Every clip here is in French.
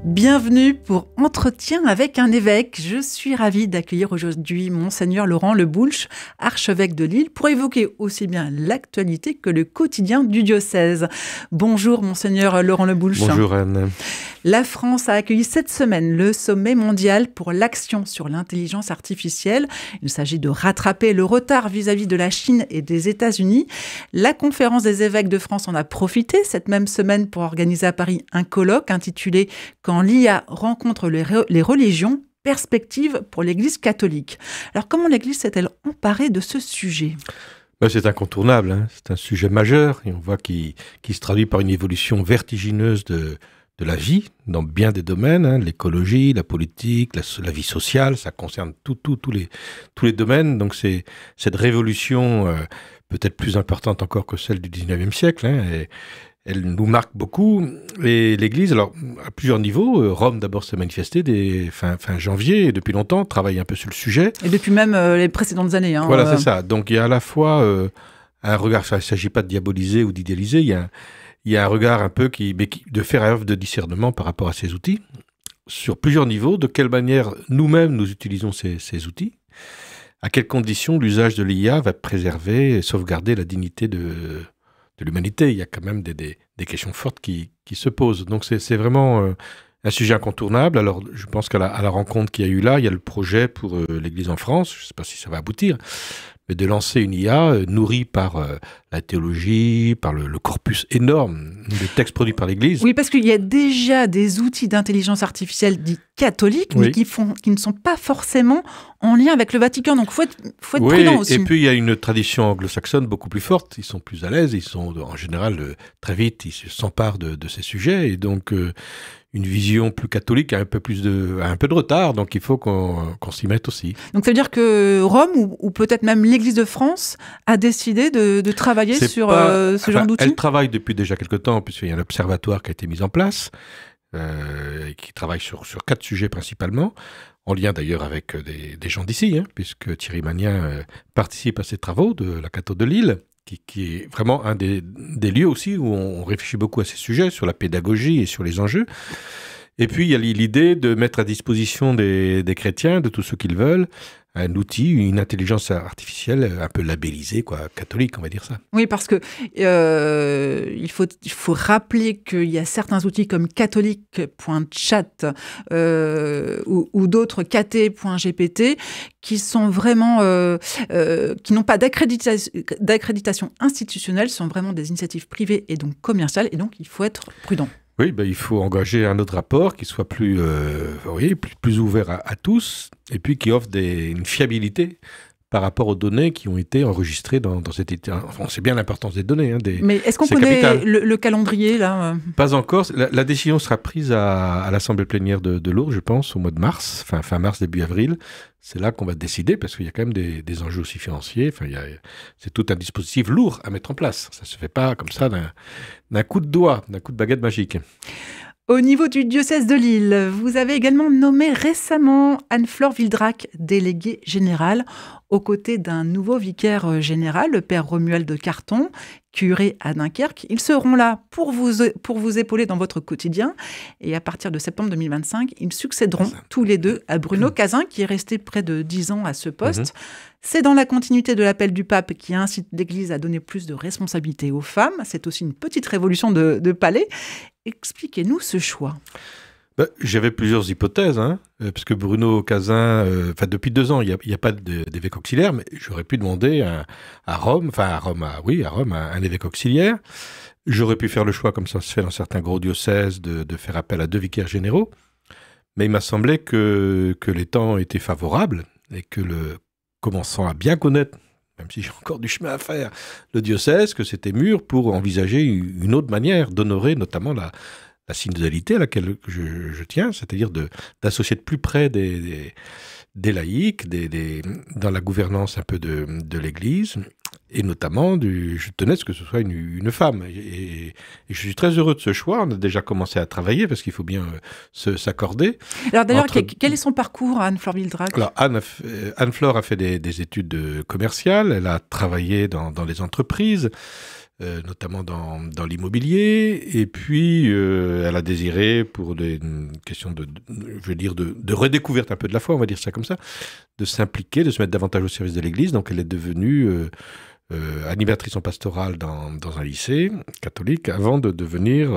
Bienvenue pour Entretien avec un évêque. Je suis ravie d'accueillir aujourd'hui Monseigneur Laurent Le Boulch, archevêque de Lille, pour évoquer aussi bien l'actualité que le quotidien du diocèse. Bonjour Monseigneur Laurent Le Boulch. Bonjour Anne. La France a accueilli cette semaine le sommet mondial pour l'action sur l'intelligence artificielle. Il s'agit de rattraper le retard vis-à-vis de la Chine et des États-Unis. La conférence des évêques de France en a profité cette même semaine pour organiser à Paris un colloque intitulé « Quand l'IA rencontre les religions, perspective pour l'Église catholique ». Alors comment l'Église s'est-elle emparée de ce sujet ? C'est incontournable, hein. C'est un sujet majeur et on voit qu'il se traduit par une évolution vertigineuse de la vie dans bien des domaines, hein, l'écologie, la politique, la vie sociale, ça concerne tous les domaines. Donc c'est cette révolution peut-être plus importante encore que celle du 19e siècle, hein, et elle nous marque beaucoup. Et l'Église, alors à plusieurs niveaux, Rome d'abord s'est manifestée fin janvier, et depuis longtemps travaille un peu sur le sujet. Et depuis même les précédentes années. Hein, voilà, c'est ça. Donc il y a à la fois un regard, il ne s'agit pas de diaboliser ou d'idéaliser, il y a un regard un peu de faire œuvre de discernement par rapport à ces outils, sur plusieurs niveaux, de quelle manière nous-mêmes nous utilisons ces outils, à quelles conditions l'usage de l'IA va préserver et sauvegarder la dignité de l'humanité. Il y a quand même des questions fortes qui se posent. Donc c'est vraiment un sujet incontournable. Alors je pense qu'à la rencontre qu'il y a eu là, il y a le projet pour l'Église en France, je ne sais pas si ça va aboutir, mais de lancer une IA nourrie par la théologie, par le corpus énorme des textes produits par l'Église. Oui, parce qu'il y a déjà des outils d'intelligence artificielle dits catholiques, mais qui ne sont pas forcément en lien avec le Vatican. Donc il faut être prudent aussi. Et puis il y a une tradition anglo-saxonne beaucoup plus forte. Ils sont plus à l'aise, ils sont en général très vite, ils s'emparent de ces sujets. Et donc une vision plus catholique a un peu de retard, donc il faut qu'on s'y mette aussi. Donc ça veut dire que Rome, ou peut-être même l'Église de France, a décidé de travailler sur ce genre d'outils ? Elle travaille depuis déjà quelque temps, puisqu'il y a un observatoire qui a été mis en place, qui travaille sur 4 sujets principalement, en lien d'ailleurs avec des gens d'ici, hein, puisque Thierry Magnin participe à ces travaux de la cathédrale de Lille, qui est vraiment un des lieux aussi où on réfléchit beaucoup à ces sujets, sur la pédagogie et sur les enjeux. Et puis, il y a l'idée de mettre à disposition des chrétiens, de tous ceux qu'ils veulent, un outil, une intelligence artificielle un peu labellisée, catholique, on va dire ça. Oui, parce que il faut rappeler qu'il y a certains outils comme catholique.chat ou d'autres kt.gpt qui sont vraiment qui n'ont pas d'accréditation institutionnelle, sont vraiment des initiatives privées et donc commerciales, et donc il faut être prudent. Oui, il faut engager un autre rapport qui soit plus ouvert à tous, et puis qui offre une fiabilité par rapport aux données qui ont été enregistrées dans cet état. Enfin, on sait bien l'importance des données. Mais est-ce qu'on connaît le calendrier là ? Pas encore. La décision sera prise à l'Assemblée plénière de Lourdes, je pense, au mois de mars, fin mars, début avril. C'est là qu'on va décider, parce qu'il y a quand même des enjeux aussi financiers. Enfin, c'est tout un dispositif lourd à mettre en place. Ça ne se fait pas comme ça d'un coup de doigt, d'un coup de baguette magique. Au niveau du diocèse de Lille, vous avez également nommé récemment Anne-Flore Wildrac, déléguée générale, aux côtés d'un nouveau vicaire général, le père Romuald de Carton, curé à Dunkerque. Ils seront là pour vous épauler dans votre quotidien. Et à partir de septembre 2025, ils succéderont tous les deux à Bruno Cazin, qui est resté près de 10 ans à ce poste. C'est dans la continuité de l'appel du pape qui incite l'Église à donner plus de responsabilités aux femmes. C'est aussi une petite révolution de palais. Expliquez-nous ce choix. J'avais plusieurs hypothèses, parce que Bruno Cazin, depuis 2 ans, il n'y a pas d'évêque auxiliaire, mais j'aurais pu demander à Rome un évêque auxiliaire. J'aurais pu faire le choix, comme ça se fait dans certains gros diocèses, de faire appel à 2 vicaires généraux. Mais il m'a semblé que les temps étaient favorables et que commençant à bien connaître, même si j'ai encore du chemin à faire, le diocèse, que c'était mûr pour envisager une autre manière d'honorer notamment la synodalité à laquelle je tiens, c'est-à-dire d'associer de plus près des laïcs, dans la gouvernance un peu de l'Église, et notamment, je tenais à ce que ce soit une femme. Et je suis très heureux de ce choix. On a déjà commencé à travailler, parce qu'il faut bien s'accorder. Alors d'ailleurs, quel est son parcours, Anne-Flore Wildrac ? Alors, Anne-Flore a fait des études commerciales, elle a travaillé dans les entreprises, notamment dans l'immobilier. Et puis, elle a désiré, pour une question de redécouverte un peu de la foi, on va dire ça comme ça, de s'impliquer, de se mettre davantage au service de l'Église. Donc, elle est devenue animatrice en pastorale dans un lycée catholique, avant de devenir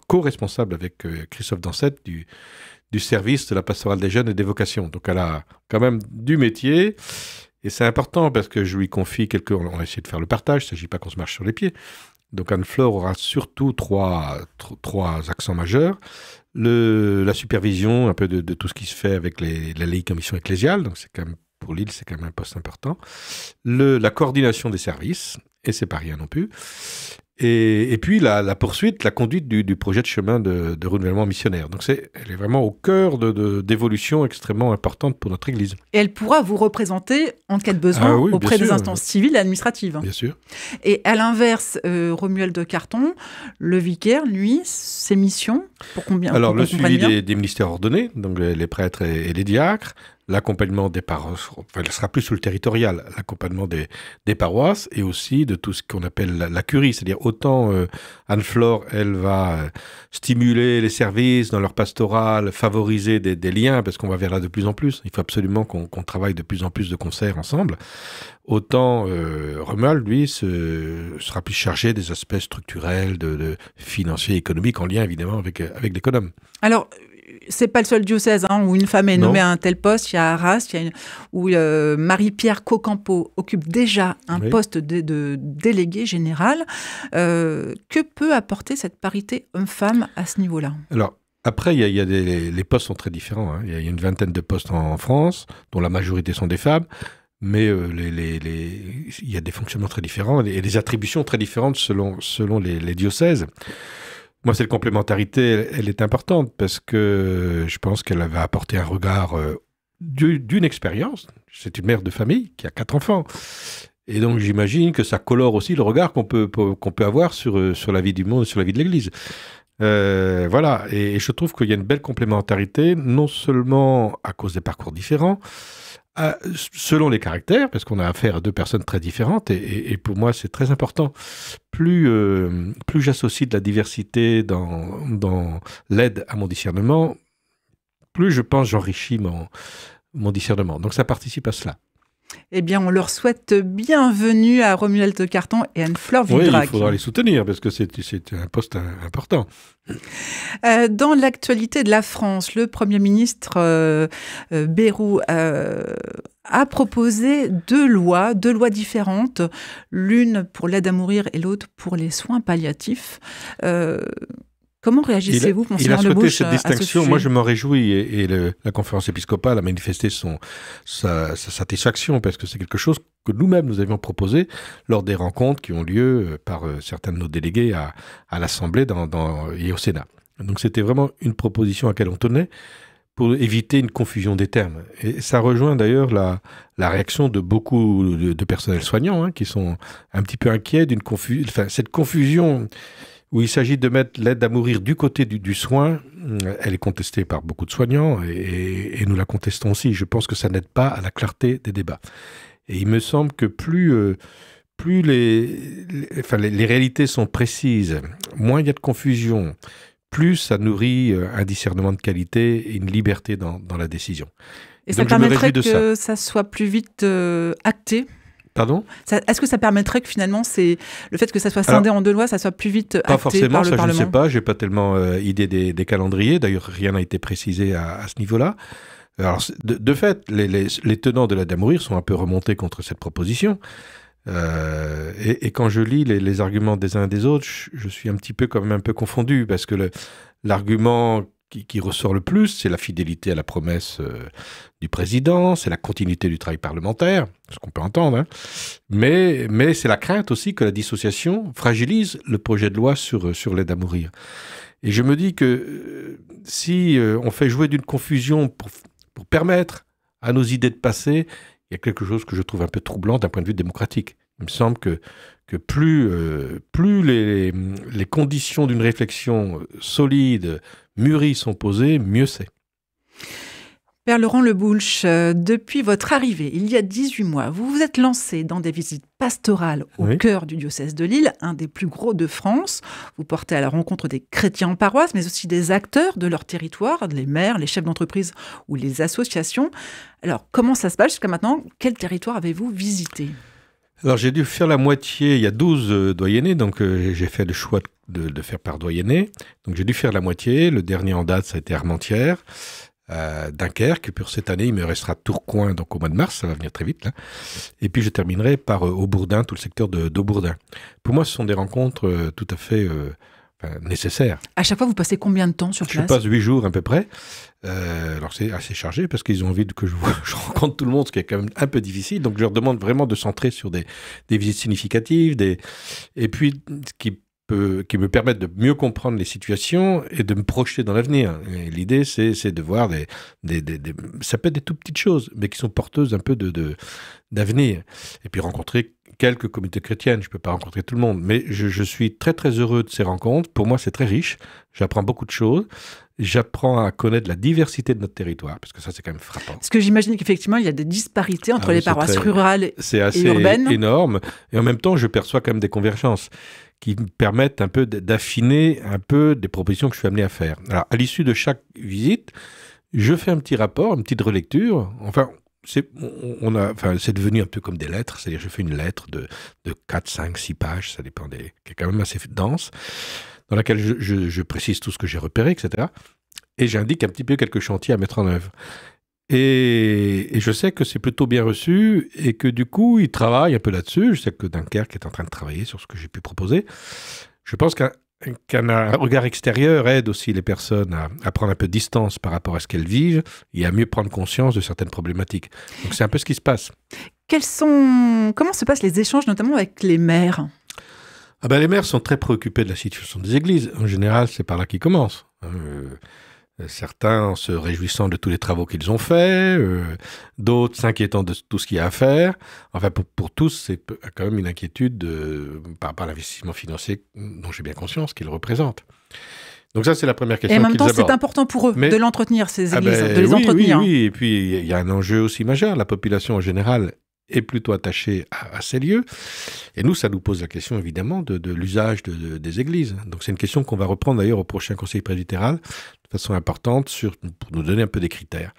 co-responsable avec Christophe Dansette du service de la pastorale des jeunes et des vocations. Donc, elle a quand même du métier. Et c'est important parce que je lui confie on a essayé de faire le partage, il ne s'agit pas qu'on se marche sur les pieds. Donc Anne-Flore aura surtout trois accents majeurs. La supervision un peu de tout ce qui se fait avec la laïque commission ecclésiale, donc c'est quand même, pour l'île, c'est quand même un poste important. La coordination des services, et c'est pas rien non plus. Et puis la poursuite, la conduite du projet de chemin de renouvellement missionnaire. Donc elle est vraiment au cœur d'évolutions extrêmement importantes pour notre Église. Et elle pourra vous représenter en cas de besoin auprès des instances civiles et administratives. Bien sûr. Et à l'inverse, Romuald de Carton, le vicaire, lui, ses missions, pour combien? Alors le suivi des ministères ordonnés, donc les prêtres et les diacres, l'accompagnement des paroisses, enfin, elle sera plus sur le territorial, l'accompagnement des paroisses et aussi de tout ce qu'on appelle la curie, c'est-à-dire autant Anne-Flore, elle va stimuler les services dans leur pastoral, favoriser des liens, parce qu'on va vers là de plus en plus, il faut absolument qu'on travaille de plus en plus de concerts ensemble, autant Romuald, lui, sera plus chargé des aspects structurels, de financiers, économiques, en lien évidemment avec l'économe. Alors, c'est pas le seul diocèse où une femme est nommée à un tel poste. Il y a Arras, où Marie-Pierre Cocampo occupe déjà un poste de délégué général. Que peut apporter cette parité homme-femme à ce niveau-là? Alors, après, les postes sont très différents. Il y a une vingtaine de postes en France, dont la majorité sont des femmes. Mais il y a des fonctionnements très différents et des attributions très différentes selon les diocèses. Moi, cette complémentarité, elle est importante parce que je pense qu'elle va apporter un regard d'une expérience. C'est une mère de famille qui a 4 enfants. Et donc, j'imagine que ça colore aussi le regard qu'on peut avoir sur la vie du monde et sur la vie de l'Église. Voilà. Et je trouve qu'il y a une belle complémentarité, non seulement à cause des parcours différents, selon les caractères, parce qu'on a affaire à 2 personnes très différentes, et pour moi c'est très important. Plus j'associe de la diversité dans l'aide à mon discernement, plus je pense j'enrichis mon discernement. Donc ça participe à cela. Eh bien, on leur souhaite bienvenue à Romuald de Carton et Anne-Flore Wildrac. Oui, il faudra les soutenir parce que c'est un poste important. Dans l'actualité de la France, le Premier ministre Bayrou a proposé 2 lois différentes, l'une pour l'aide à mourir et l'autre pour les soins palliatifs. Comment réagissez-vous, Monseigneur Le Bouch, cette distinction. Moi, je m'en réjouis et la conférence épiscopale a manifesté sa satisfaction parce que c'est quelque chose que nous-mêmes nous avions proposé lors des rencontres qui ont lieu par certains de nos délégués à l'Assemblée et au Sénat. Donc, c'était vraiment une proposition à laquelle on tenait pour éviter une confusion des termes. Et ça rejoint d'ailleurs la réaction de beaucoup de personnels soignants qui sont un petit peu inquiets cette confusion où il s'agit de mettre l'aide à mourir du côté du soin. Elle est contestée par beaucoup de soignants et nous la contestons aussi. Je pense que ça n'aide pas à la clarté des débats. Et il me semble que plus les réalités sont précises, moins il y a de confusion, plus ça nourrit un discernement de qualité et une liberté dans la décision. Et ça permettrait que ça soit plus vite acté? Pardon ? Est-ce que ça permettrait que finalement, le fait que ça soit scindé en 2 lois, ça soit plus vite acté par le Parlement ? Pas forcément, ça je ne sais pas, je n'ai pas tellement idée des calendriers, d'ailleurs rien n'a été précisé à ce niveau-là. Alors, de fait, les tenants de l'aide à mourir sont un peu remontés contre cette proposition. Et quand je lis les arguments des uns et des autres, je suis un petit peu quand même un peu confondu, parce que l'argument qui ressort le plus, c'est la fidélité à la promesse du président, c'est la continuité du travail parlementaire, ce qu'on peut entendre, mais c'est la crainte aussi que la dissociation fragilise le projet de loi sur l'aide à mourir. Et je me dis que si on fait jouer d'une confusion pour permettre à nos idées de passer, il y a quelque chose que je trouve un peu troublant d'un point de vue démocratique. Il me semble que plus les conditions d'une réflexion solide, mûrie sont posées, mieux c'est. Père Laurent Le Boulch, depuis votre arrivée, il y a 18 mois, vous vous êtes lancé dans des visites pastorales au cœur du diocèse de Lille, un des plus gros de France. Vous portez à la rencontre des chrétiens en paroisse, mais aussi des acteurs de leur territoire, les maires, les chefs d'entreprise ou les associations. Alors, comment ça se passe jusqu'à maintenant? Quel territoire avez-vous visité? Alors, j'ai dû faire la moitié. Il y a 12 doyennés, donc j'ai fait le choix de faire par doyenné. Donc, j'ai dû faire la moitié. Le dernier en date, ça a été Armentières. Dunkerque, pour cette année, il me restera Tourcoing, donc au mois de mars, ça va venir très vite, là. Et puis je terminerai par Aubourdin, tout le secteur d'Aubourdin. Pour moi, ce sont des rencontres tout à fait nécessaires. À chaque fois, vous passez combien de temps sur place? Je passe 8 jours à peu près. Alors c'est assez chargé parce qu'ils ont envie que je rencontre tout le monde, ce qui est quand même un peu difficile. Donc je leur demande vraiment de centrer sur des visites significatives, et puis qui me permettent de mieux comprendre les situations et de me projeter dans l'avenir. L'idée, c'est de voir ça peut être des tout petites choses, mais qui sont porteuses un peu d'avenir. Et puis rencontrer quelques communautés chrétiennes. Je ne peux pas rencontrer tout le monde, mais je suis très très heureux de ces rencontres. Pour moi, c'est très riche. J'apprends beaucoup de choses. J'apprends à connaître la diversité de notre territoire, parce que ça, c'est quand même frappant. Parce que j'imagine qu'effectivement, il y a des disparités entre les paroisses rurales et urbaines. C'est assez énorme. Et en même temps, je perçois quand même des convergences qui me permettent un peu d'affiner un peu des propositions que je suis amené à faire. Alors, à l'issue de chaque visite, je fais un petit rapport, une petite relecture. Enfin, c'est devenu un peu comme des lettres. C'est-à-dire, je fais une lettre de 4, 5, 6 pages, ça dépend qui est quand même assez dense, dans laquelle je précise tout ce que j'ai repéré, etc. Et j'indique un petit peu quelques chantiers à mettre en œuvre. Et je sais que c'est plutôt bien reçu et que du coup, ils travaillent un peu là-dessus. Je sais que Dunkerque est en train de travailler sur ce que j'ai pu proposer. Je pense qu'un regard extérieur aide aussi les personnes à prendre un peu de distance par rapport à ce qu'elles vivent et à mieux prendre conscience de certaines problématiques. Donc c'est un peu ce qui se passe. Comment se passent les échanges, notamment avec les maires? Les maires sont très préoccupés de la situation des églises. En général, c'est par là qu'ils commencent. Certains en se réjouissant de tous les travaux qu'ils ont faits, d'autres s'inquiétant de tout ce qu'il y a à faire. Enfin, pour tous, c'est quand même une inquiétude par rapport à l'investissement financier dont j'ai bien conscience qu'il représente. Donc ça, c'est la première question qu'ils abordent. Et en même temps, c'est important pour eux de l'entretenir, ces églises, de les entretenir. Oui, et puis il y a un enjeu aussi majeur. La population en général est plutôt attachée à ces lieux. Et nous, ça nous pose la question, évidemment, de l'usage des églises. Donc, c'est une question qu'on va reprendre, d'ailleurs, au prochain conseil presbytéral, de façon importante, pour nous donner un peu des critères.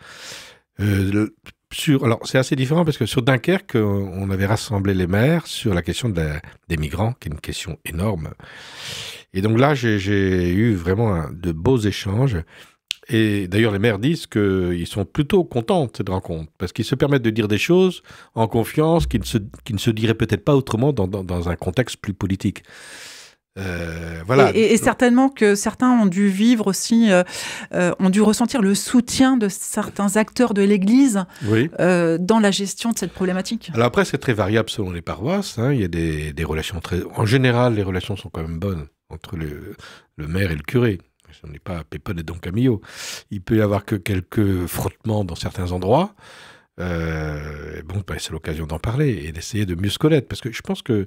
Alors, c'est assez différent, parce que sur Dunkerque, on avait rassemblé les maires sur la question des migrants, qui est une question énorme. Et donc là, j'ai eu vraiment de beaux échanges. Et d'ailleurs, les maires disent qu'ils sont plutôt contents de cette rencontre, parce qu'ils se permettent de dire des choses en confiance qui ne se diraient peut-être pas autrement dans un contexte plus politique. Voilà. Et certainement que certains ont dû vivre aussi, ont dû ressentir le soutien de certains acteurs de l'Église dans la gestion de cette problématique. Alors après, c'est très variable selon les paroisses. Il y a des relations En général, les relations sont quand même bonnes entre le maire et le curé. Ce n'est pas Pépone et Don Camillo. Il peut y avoir que quelques frottements dans certains endroits. C'est l'occasion d'en parler et d'essayer de mieux se connaître. Parce que je pense que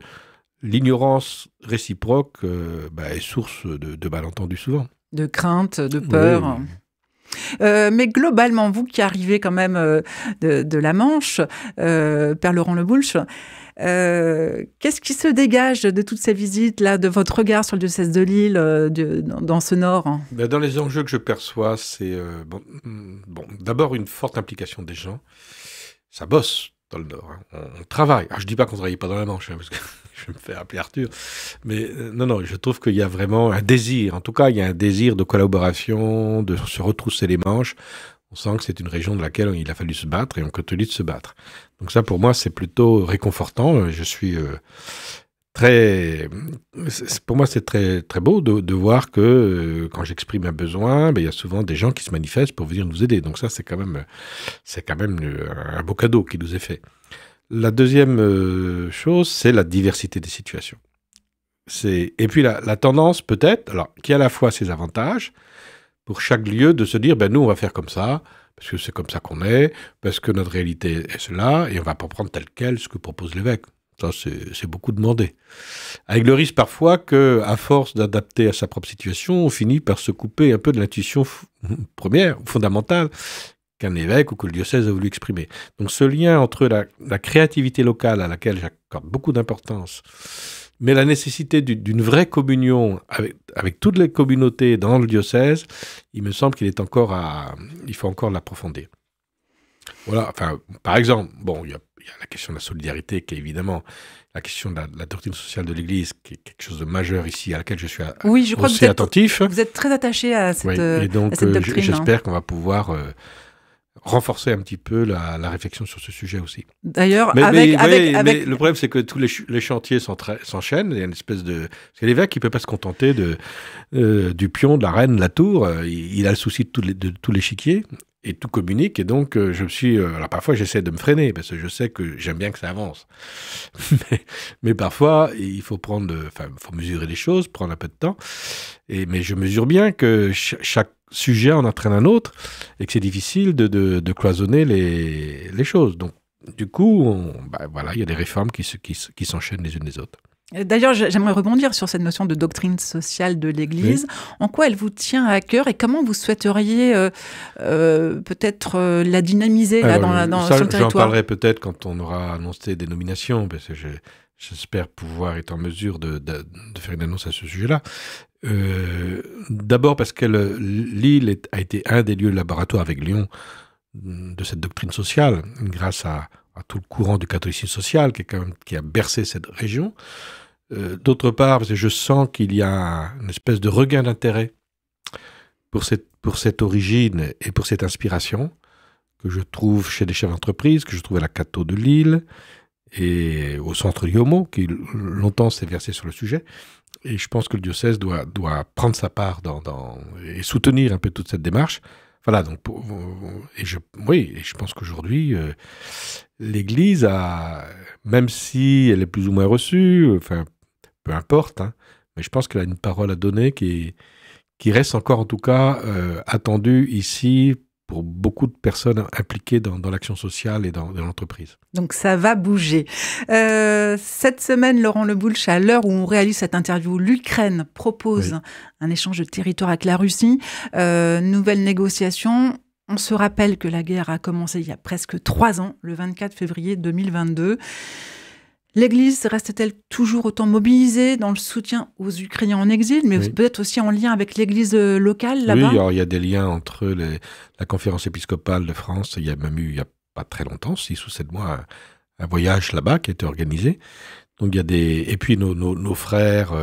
l'ignorance réciproque est source de malentendus souvent. De crainte, de peur. Oui. Mais globalement, vous qui arrivez quand même de la Manche, Père Laurent Le Boulch, qu'est-ce qui se dégage de toutes ces visites-là, de votre regard sur le diocèse de Lille, dans ce nord? Dans les enjeux que je perçois, c'est d'abord une forte implication des gens. Ça bosse dans le nord. On travaille. Alors, je ne dis pas qu'on ne travaille pas dans la Manche, parce que je vais me faire appeler Arthur. Mais non, je trouve qu'il y a vraiment un désir. En tout cas, il y a un désir de collaboration, de se retrousser les manches. On sent que c'est une région de laquelle il a fallu se battre et on continue de se battre. Donc ça, pour moi, c'est plutôt réconfortant. Je suis pour moi, c'est très, très beau de voir que quand j'exprime un besoin, il y a souvent des gens qui se manifestent pour venir nous aider. Donc ça, c'est quand même un beau cadeau qui nous est fait. La deuxième chose, c'est la diversité des situations. Et puis la tendance, peut-être, alors, qui a à la fois ses avantages, pour chaque lieu, de se dire, nous, on va faire comme ça, parce que c'est comme ça qu'on est, parce que notre réalité est cela, et on va pas prendre tel quel ce que propose l'évêque. Ça, c'est beaucoup demandé. Avec le risque parfois qu'à force d'adapter à sa propre situation, on finit par se couper un peu de l'intuition première, fondamentale, qu'un évêque ou que le diocèse a voulu exprimer. Donc ce lien entre la créativité locale à laquelle j'accorde beaucoup d'importance, mais la nécessité d'une vraie communion avec toutes les communautés dans le diocèse, il me semble il faut encore l'approfondir. Voilà, enfin, par exemple, bon, il y a la question de la solidarité qui est évidemment la question de la doctrine sociale de l'Église, qui est quelque chose de majeur ici, à laquelle je suis aussi attentif. Vous êtes très attaché à cette, et donc, à cette doctrine. J'espère qu'on va pouvoir renforcer un petit peu la réflexion sur ce sujet aussi. D'ailleurs, mais le problème, c'est que tous les chantiers s'enchaînent. Il y a une espèce de... Parce que l'évêque, il ne peut pas se contenter du pion, de la reine, de la tour. Il a le souci de tout l'échiquier. Et tout communique, et donc alors parfois j'essaie de me freiner, parce que je sais que j'aime bien que ça avance. mais parfois, il faut faut mesurer les choses, prendre un peu de temps, mais je mesure bien que chaque sujet en entraîne un autre, et que c'est difficile de cloisonner les choses. Donc, du coup, il y a des réformes qui s'enchaînent les unes les autres. D'ailleurs, j'aimerais rebondir sur cette notion de doctrine sociale de l'Église. Oui. En quoi elle vous tient à cœur et comment vous souhaiteriez peut-être la dynamiser sur le territoire ? J'en parlerai peut-être quand on aura annoncé des nominations, parce que j'espère pouvoir être en mesure de faire une annonce à ce sujet-là. D'abord parce que Lille a été un des lieux laboratoires avec Lyon de cette doctrine sociale, grâce à tout le courant du catholicisme social qui a bercé cette région. D'autre part, parce que je sens qu'il y a une espèce de regain d'intérêt pour cette origine et pour cette inspiration que je trouve chez des chefs d'entreprise, que je trouve à la Catho de Lille et au centre Lyomo, qui longtemps s'est versé sur le sujet. Et je pense que le diocèse doit prendre sa part et soutenir un peu toute cette démarche. Voilà, donc, je pense qu'aujourd'hui, l'Église même si elle est plus ou moins reçue, enfin, peu importe, hein, mais je pense qu'elle a une parole à donner qui reste encore, en tout cas, attendue ici pour beaucoup de personnes impliquées dans l'action sociale et dans l'entreprise. Donc ça va bouger. Cette semaine, Laurent Le Boulch, à l'heure où on réalise cette interview, l'Ukraine propose un échange de territoire avec la Russie. Nouvelle négociation. On se rappelle que la guerre a commencé il y a presque 3 ans, le 24 février 2022. L'Église reste-t-elle toujours autant mobilisée dans le soutien aux Ukrainiens en exil, mais peut-être aussi en lien avec l'Église locale là-bas ? Oui, alors il y a des liens entre la conférence épiscopale de France. Il y a même eu, il n'y a pas très longtemps, 6 ou 7 mois, un voyage là-bas qui a été organisé. Donc il y a et puis nos frères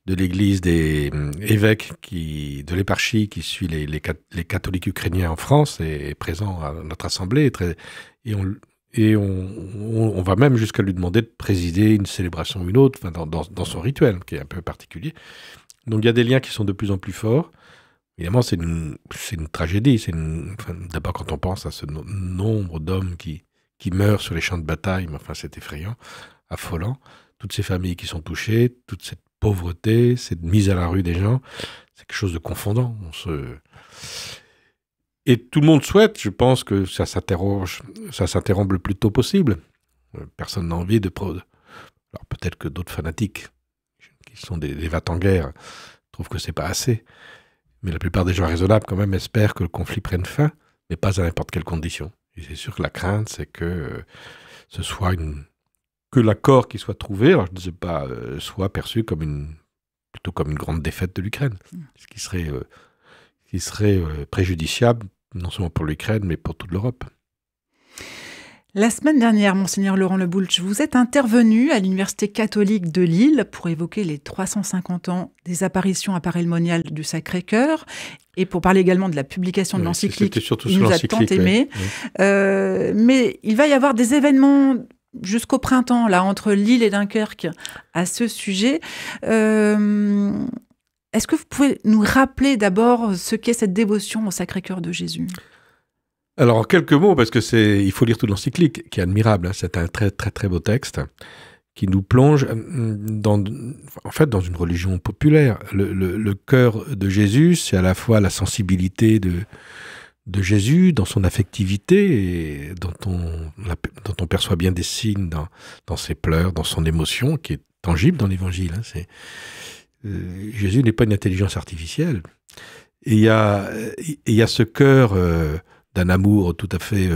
de l'Église, des évêques de l'éparchie qui suit les catholiques ukrainiens en France est présent à notre assemblée et on va même jusqu'à lui demander de présider une célébration ou une autre, dans son rituel, qui est un peu particulier. Donc il y a des liens qui sont de plus en plus forts. Évidemment, c'est une tragédie. D'abord, quand on pense à ce nombre d'hommes qui meurent sur les champs de bataille, mais enfin, c'est effrayant, affolant. Toutes ces familles qui sont touchées, toute cette pauvreté, cette mise à la rue des gens, c'est quelque chose de confondant. Et tout le monde souhaite, je pense, que ça s'interrompe le plus tôt possible. Personne n'a envie Alors peut-être que d'autres fanatiques, qui sont des va-t-en-guerre, trouvent que c'est pas assez. Mais la plupart des gens raisonnables, quand même, espèrent que le conflit prenne fin, mais pas à n'importe quelle condition. Et c'est sûr que la crainte, c'est que ce soit que l'accord qui soit trouvé, alors je ne sais pas, soit perçu plutôt comme une grande défaite de l'Ukraine, ce qui serait préjudiciable, non seulement pour l'Ukraine, mais pour toute l'Europe. La semaine dernière, Monseigneur Laurent Le Boulch, vous êtes intervenu à l'Université catholique de Lille pour évoquer les 350 ans des apparitions à Paray-le-Monial du Sacré-Cœur et pour parler également de la publication de l'encyclique « Il nous a tant aimés ». Mais il va y avoir des événements jusqu'au printemps, là, entre Lille et Dunkerque, à ce sujet. Est-ce que vous pouvez nous rappeler d'abord ce qu'est cette dévotion au Sacré-Cœur de Jésus ? Alors, en quelques mots, parce que il faut lire toute l'encyclique, qui est admirable. Hein, c'est un très, très, très beau texte qui nous plonge dans une religion populaire. Le cœur de Jésus, c'est à la fois la sensibilité de Jésus, dans son affectivité, et dont on perçoit bien des signes dans ses pleurs, dans son émotion, qui est tangible dans l'Évangile. Hein, Jésus n'est pas une intelligence artificielle. Et il y a ce cœur d'un amour tout à fait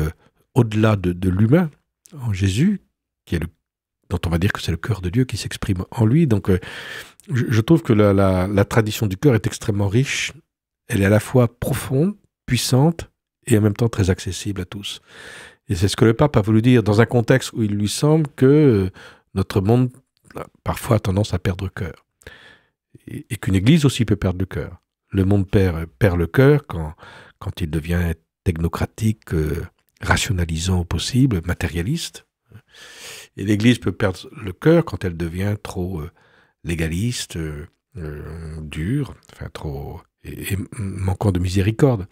au-delà de l'humain, en Jésus, dont on va dire que c'est le cœur de Dieu qui s'exprime en lui. Donc, je trouve que la tradition du cœur est extrêmement riche. Elle est à la fois profonde, puissante, et en même temps très accessible à tous. Et c'est ce que le pape a voulu dire dans un contexte où il lui semble que notre monde a parfois tendance à perdre le cœur. Et qu'une église aussi peut perdre le cœur. Le monde perd le cœur quand il devient technocratique, rationalisant au possible, matérialiste. Et l'église peut perdre le cœur quand elle devient trop légaliste, dure, enfin trop... Et manquant de miséricorde.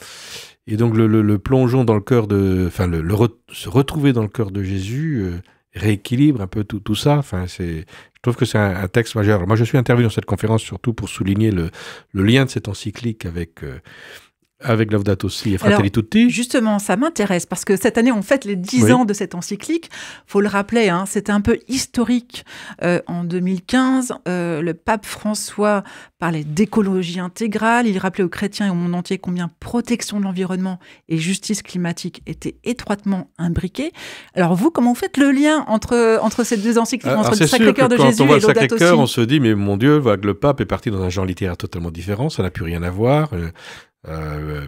Et donc le plongeon dans le cœur se retrouver dans le cœur de Jésus rééquilibre un peu tout ça. Enfin, je trouve que c'est un texte majeur. Alors moi, je suis intervenu dans cette conférence surtout pour souligner le lien de cette encyclique avec Laudato Si et Fratelli Tutti. Justement, ça m'intéresse parce que cette année, on fête les 10 ans de cette encyclique. Faut le rappeler, c'était un peu historique. En 2015, le pape François parlait d'écologie intégrale. Il rappelait aux chrétiens et au monde entier combien protection de l'environnement et justice climatique étaient étroitement imbriquées. Alors vous, comment vous faites le lien entre ces deux encycliques, entre le Sacré-Cœur de Jésus et Laudato Si ? Quand on voit le Sacré-Cœur, on se dit, mais mon Dieu, le pape est parti dans un genre littéraire totalement différent, ça n'a plus rien à voir.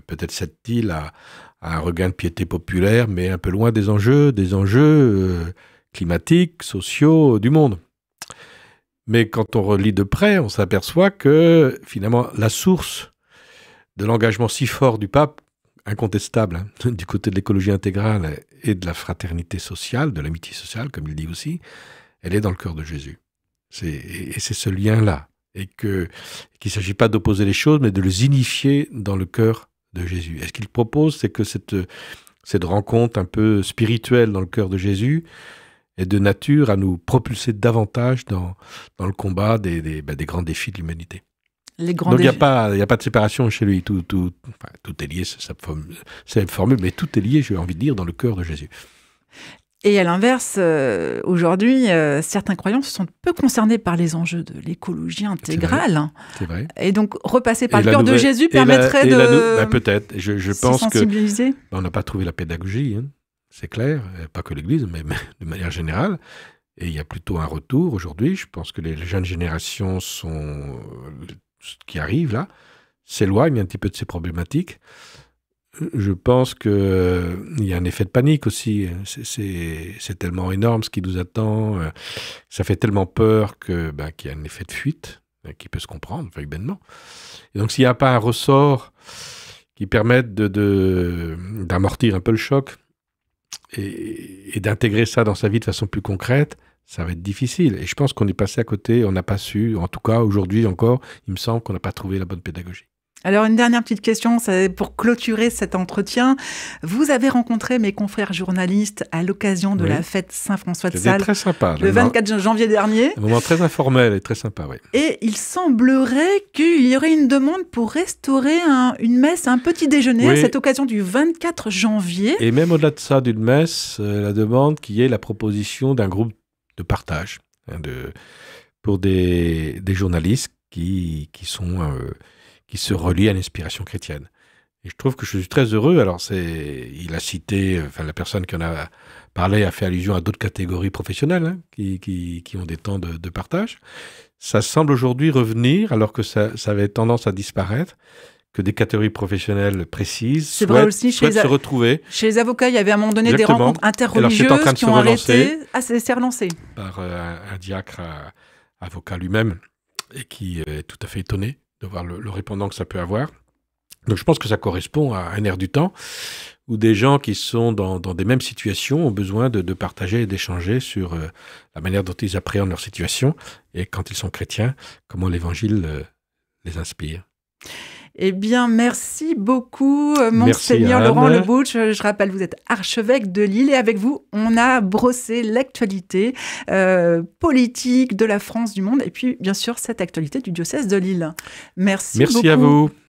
Peut-être cède-t-il à un regain de piété populaire, mais un peu loin des enjeux climatiques, sociaux du monde. Mais quand on relit de près, on s'aperçoit que finalement la source de l'engagement si fort du pape, incontestable, du côté de l'écologie intégrale et de la fraternité sociale, de l'amitié sociale, comme il dit aussi, elle est dans le cœur de Jésus. Et c'est ce lien-là. Et qu'il ne s'agit pas d'opposer les choses, mais de les unifier dans le cœur de Jésus. Et ce qu'il propose, c'est que cette rencontre un peu spirituelle dans le cœur de Jésus est de nature à nous propulser davantage dans le combat des grands défis de l'humanité. Donc il n'y a pas de séparation chez lui. Tout est lié, c'est une formule, mais tout est lié, j'ai envie de dire, dans le cœur de Jésus. Et à l'inverse, aujourd'hui, certains croyants se sont peu concernés par les enjeux de l'écologie intégrale. C'est vrai. Et donc, repasser par le cœur de Jésus permettrait de peut-être. Je pense sensibiliser. On n'a pas trouvé la pédagogie, c'est clair. Pas que l'Église, mais de manière générale. Et il y a plutôt un retour aujourd'hui. Je pense que les jeunes générations qui arrivent là s'éloignent un petit peu de ces problématiques. Je pense qu'il y a un effet de panique aussi. C'est tellement énorme ce qui nous attend. Ça fait tellement peur qu'il y a un effet de fuite qui peut se comprendre, bêtement. Et donc, s'il n'y a pas un ressort qui permette d'amortir un peu le choc et d'intégrer ça dans sa vie de façon plus concrète, ça va être difficile. Et je pense qu'on est passé à côté, on n'a pas su, en tout cas aujourd'hui encore, il me semble qu'on n'a pas trouvé la bonne pédagogie. Alors, une dernière petite question, c'est pour clôturer cet entretien. Vous avez rencontré mes confrères journalistes à l'occasion de la fête Saint-François de Sales. C'était très sympa. Le 24 janvier dernier. Un moment très informel et très sympa, oui. Et il semblerait qu'il y aurait une demande pour restaurer une messe, un petit déjeuner à cette occasion du 24 janvier. Et même au-delà de ça, d'une messe, la demande qui est la proposition d'un groupe de partage pour des journalistes qui se relient à l'inspiration chrétienne. Et je trouve que je suis très heureux. Alors, il a cité, la personne qui en a parlé a fait allusion à d'autres catégories professionnelles qui ont des temps de partage. Ça semble aujourd'hui revenir, alors que ça avait tendance à disparaître, que des catégories professionnelles précises souhaitent se retrouver. Chez les avocats, il y avait à un moment donné des rencontres interreligieuses qui ont arrêté. Ah, c'est relancé. Par un diacre avocat lui-même, et qui est tout à fait étonné de voir le répondant que ça peut avoir. Donc je pense que ça correspond à un air du temps où des gens qui sont dans des mêmes situations ont besoin de partager et d'échanger sur la manière dont ils appréhendent leur situation et quand ils sont chrétiens, comment l'Évangile les inspire. Eh bien, merci beaucoup, Monseigneur Laurent Lebouch. Je rappelle, vous êtes archevêque de Lille et avec vous, on a brossé l'actualité politique de la France, du monde et puis, bien sûr, cette actualité du diocèse de Lille. Merci beaucoup. Merci à vous.